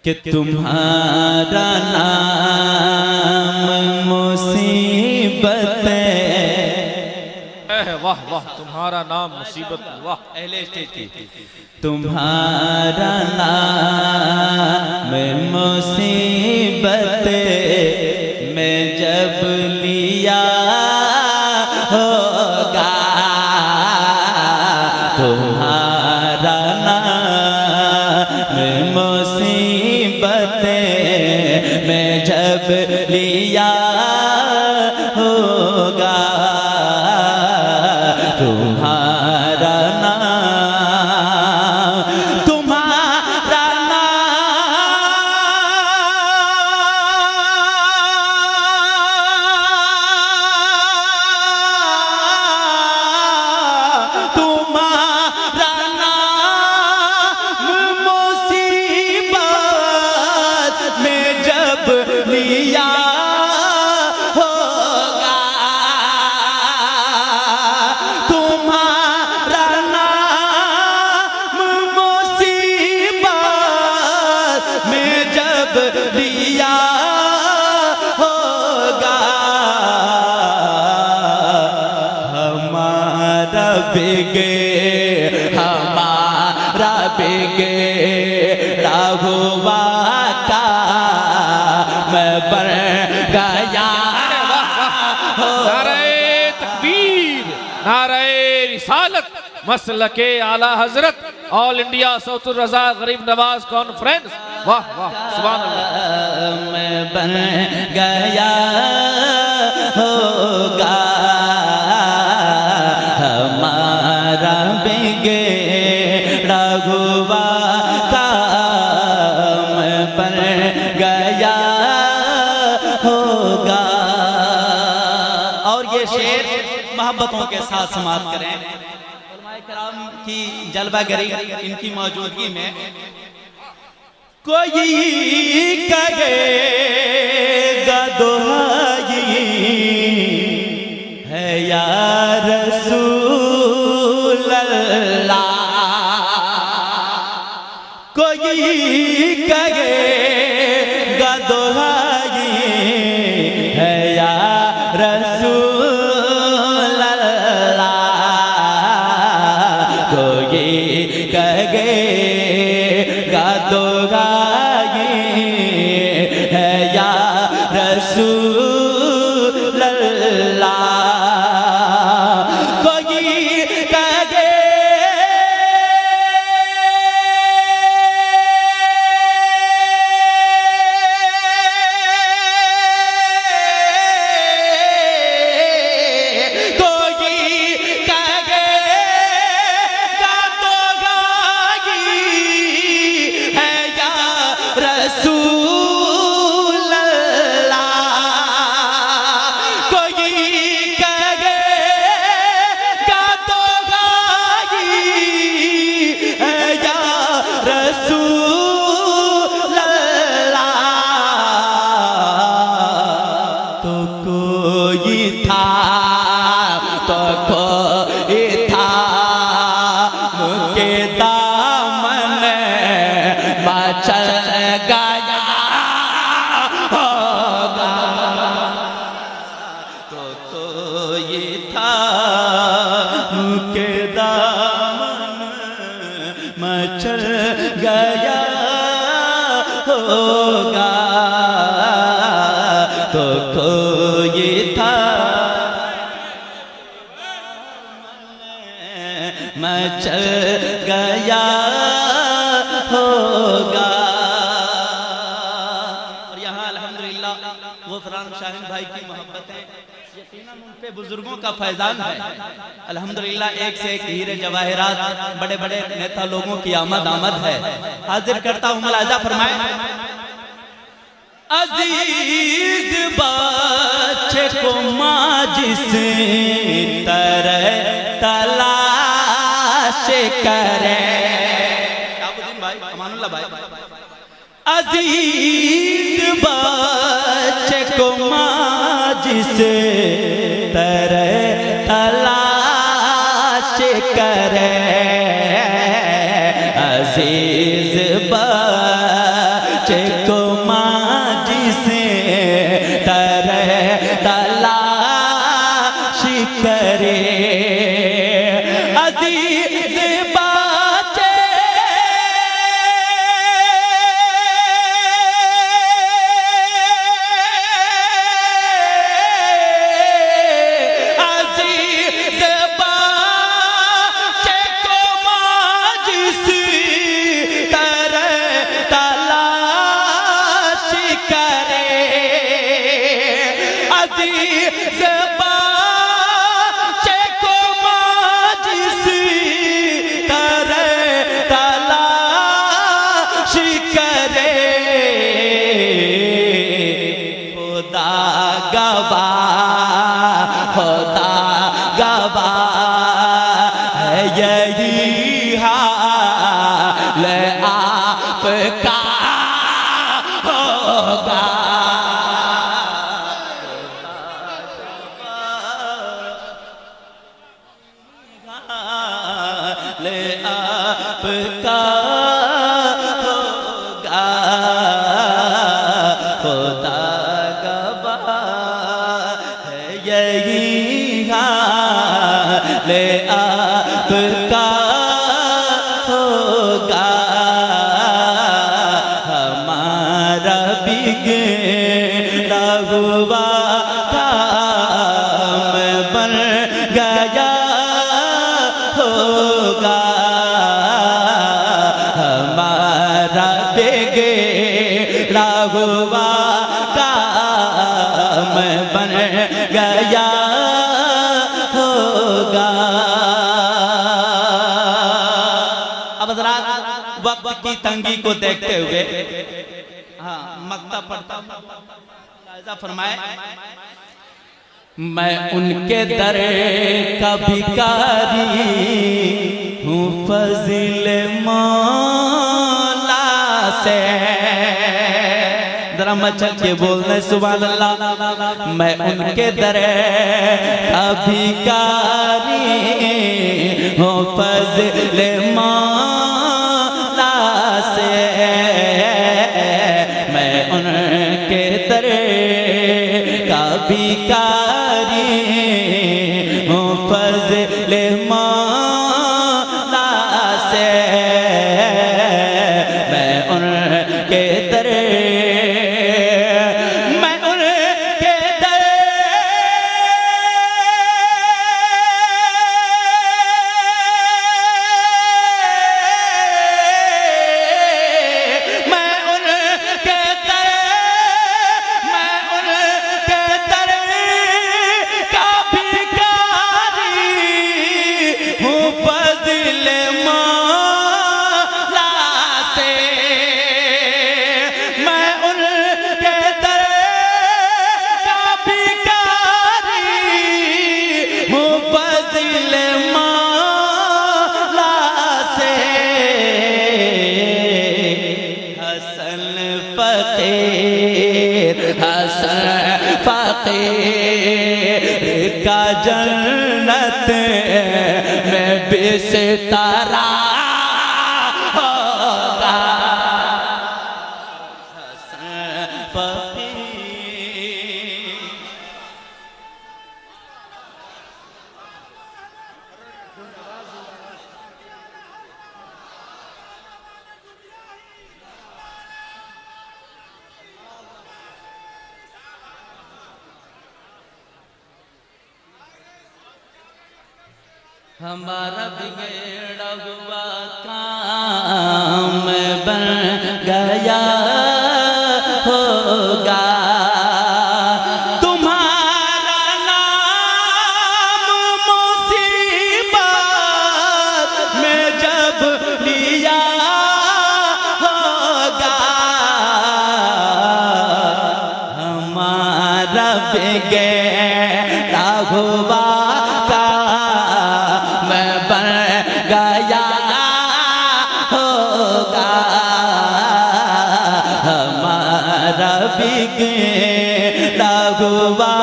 कि तुम्हारा नाम मुसीबत है। वाह वाह, तुम्हारा नाम मुसीबत, वाह। अहले स्टेज की। तुम्हारा नाम मुसीबत में जब लिया होगा, तुम्हारा नाम मुसीबत में जब लिया होगा, तुम्हारा नाम, तुम्हारा नाम, तुम्हारा नाम मुसीबत में जब लिया होगा, तुम्हारा नाम मुसीबत में जब लिया होगा, हमारा बिगे राघुआ का मैं बन गया। नारे तकबीर, नारे रिसालत, मसलके आला हजरत, ऑल इंडिया सौतुर रजा गरीब नवाज कॉन्फ्रेंस। वाह वाह, सुभान अल्लाह। मैं बन गया होगा, हमारा बिगे राघुआ का मैं बन गया होगा। और ये शेर मोहब्बतों के साथ समाप्त करें। उलमाए किराम की जलवागरी इनकी मौजूदगी में कोई करेगा दुहाई है या रसूल अल्लाह, कोई करेगा दुहाई है या रसूल अल्लाह, कोई करेगा दुहाई है या रसूल अल्लाह, कोई रसूल अल्लाह, कोई करेगा तो गाई है या रसूल अल्लाह, तो कोई था तो कोई था मुके दामन मचल गया होगा, तो ये था मुके दामन मचल गया होगा, तो ये था मचल गया होगा। और यहाँ अल्हम्दुलिल्लाह वो फरहान शाहीन भाई की मोहब्बत है, यकीनन उन पे बुजुर्गों का फैजान है। अल्हम्दुलिल्लाह एक से एक हीरे जवाहिरात, बड़े बड़े नेता लोगों की आमद है। हाजिर करता हूँ, मुलाजा फरमाए। अजीज बच्चे को माँ जिस तरह तलाश करे, भाई अमानुल्लाह भाई, अजीज बच्चे को माँ जिस तरह तलाश करे, अजीज चेको माजी से तरह तलाशी करे अजीज बाचे अजीज बाचे को माजी से तरह तलाशी करे अजीज बाचे को माजी से तरह तलाशी करे खुदा गवाह है यही हाल आपका होगा हाल आपका होगा खुदा गवाह है यही हाल आपका होगा हमारा बिगड़ा हुआ काम बन गया होगा हमारा बिगड़ा हुआ काम बन गया होगा अब हज़रात वक्त की तंगी को देखते हुए हाँ मक्ता पढ़ता लाइज़ा फरमाए मैं उनके दर का भिखारी हूँ फज़िल मौला से जरा मचल के बोलने सुभान अल्लाह मैं उनके दर का भिखारी हूँ फज़िल मौला से मैं उनके दर का भिखारी हूँ फज़िल मौला से मैं उनके दर हसन फकीर का जन्नत में बिस्तारा होगा हसन फकीर हमारा बिगड़ा हुआ काम बन गया होगा तुम्हारा नाम मुसीबत में जब लिया होगा हमारा बिगड़ा हुआ गया होगा हमारा बिगड़ा हुआ